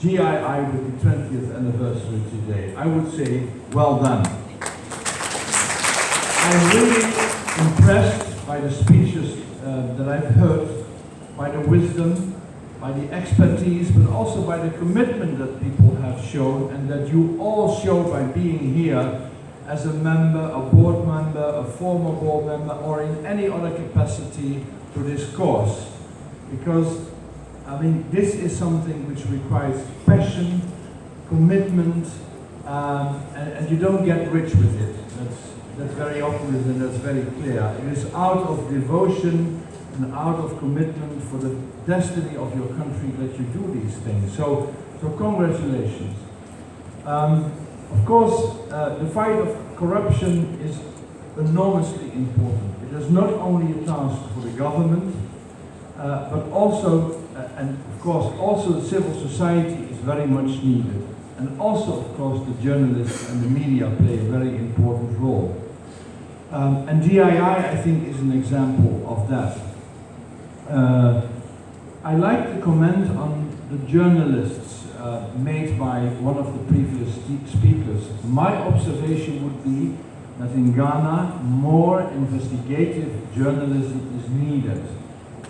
GII with the 20th anniversary today. I would say, well done. I'm really impressed by the speeches that I've heard, by the wisdom, by the expertise, but also by the commitment that people have shown and that you all show by being here as a member, a board member, a former board member, or in any other capacity to this course. Because, I mean, this is something which requires passion, commitment, and you don't get rich with it. That's very obvious and that's very clear. It is out of devotion and out of commitment for the destiny of your country that you do these things. So congratulations. Of course, the fight of corruption is enormously important. It is not only a task for the government, but also, and of course, also the civil society is very much needed. And also, of course, the journalists and the media play a very important role. And GII, I think, is an example of that. I like to comment on the journalists made by one of the previous speakers. My observation would be that in Ghana, more investigative journalism is needed.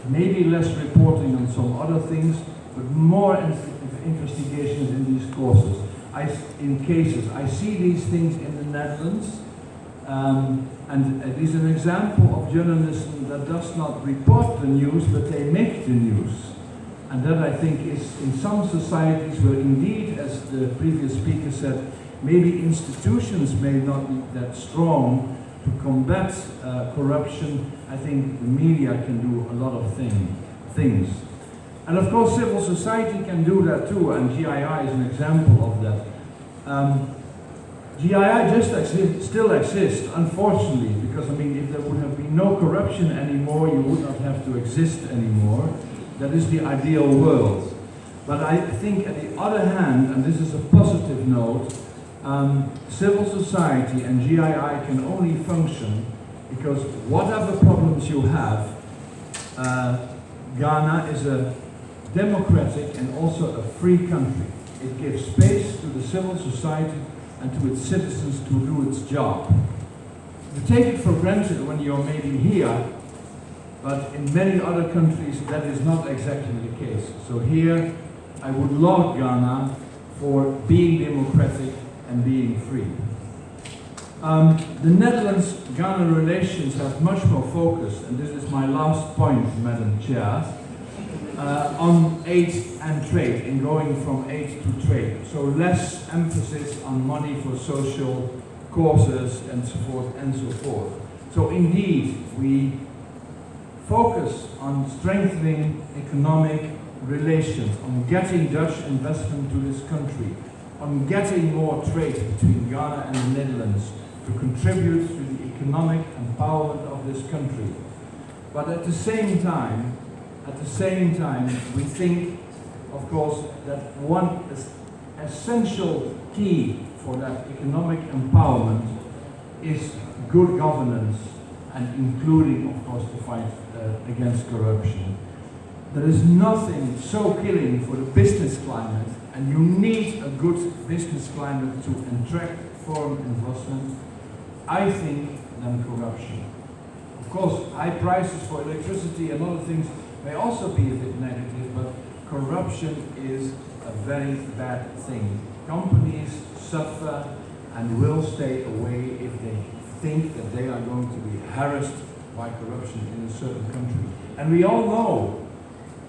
Maybe less reporting on some other things, but more investigations in these courses. In cases, I see these things in the Netherlands, and it is an example of journalism that does not report the news, but they make the news. And that, I think, is in some societies where indeed, as the previous speaker said, maybe institutions may not be that strong to combat corruption. I think the media can do a lot of things. And of course, civil society can do that too, and GII is an example of that. GII still exists, unfortunately, because I mean, if there would have been no corruption anymore, you would not have to exist anymore. That is the ideal world. But I think, at the other hand, and this is a positive note, civil society and GII can only function because whatever problems you have, Ghana is a democratic and also a free country. It gives space to the civil society and to its citizens to do its job. You take it for granted when you're maybe here, but in many other countries that is not exactly the case. So here I would laud Ghana for being democratic and being free. The Netherlands-Ghana relations have much more focus, and this is my last point, Madam Chair, on aid and trade, in going from aid to trade. So less emphasis on money for social causes and so forth and so forth. So indeed, we focus on strengthening economic relations, on getting Dutch investment to this country, on getting more trade between Ghana and the Netherlands to contribute to the economic empowerment of this country. But at the same time, we think, of course, that one essential key for that economic empowerment is good governance, and including, of course, the fight against corruption. There is nothing so killing for the business climate, and you need a good business climate to attract foreign investment, I think, than corruption. Of course, high prices for electricity and other things may also be a bit negative, but corruption is a very bad thing. Companies suffer and will stay away if they think that they are going to be harassed by corruption in a certain country. And we all know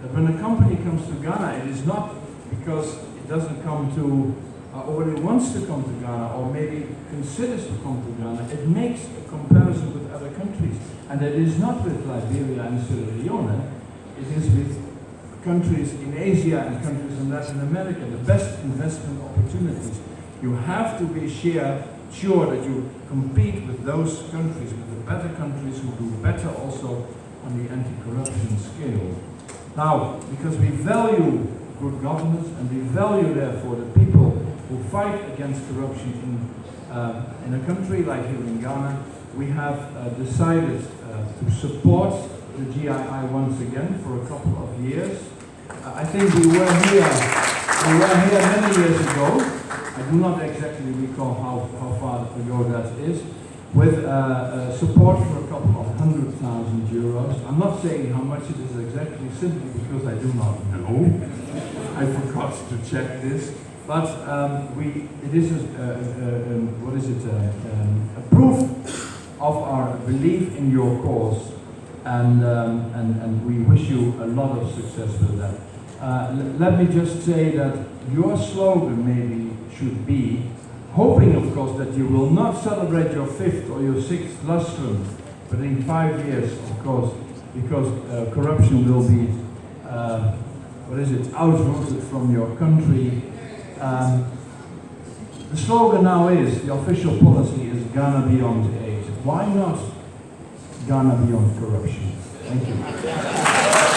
that when a company comes to Ghana, it is not because it doesn't come to, or it wants to come to Ghana, or maybe considers to come to Ghana. It makes a comparison with other countries. And it is not with Liberia and Sierra Leone, it is with countries in Asia and countries in Latin America, the best investment opportunities. You have to be sure that you compete with those countries, with the better countries who do better also on the anti-corruption scale. Now, because we value good governance and we value therefore the people who fight against corruption in a country like here in Ghana, we have decided to support the GII once again for a couple of years. I think we were here We were here many years ago. I do not exactly recall how far ago that is, with support for a couple of 100,000 euros. I'm not saying how much it is exactly, simply because I do not know. I forgot to check this. But it is a proof of our belief in your cause, and we wish you a lot of success with that. Let me just say that your slogan maybe should be, hoping of course that you will not celebrate your 5th or your 6th lustrum, but in 5 years of course, because corruption will be, outrooted from your country. The slogan now is, the official policy is Ghana beyond aid. Why not Ghana beyond corruption? Thank you.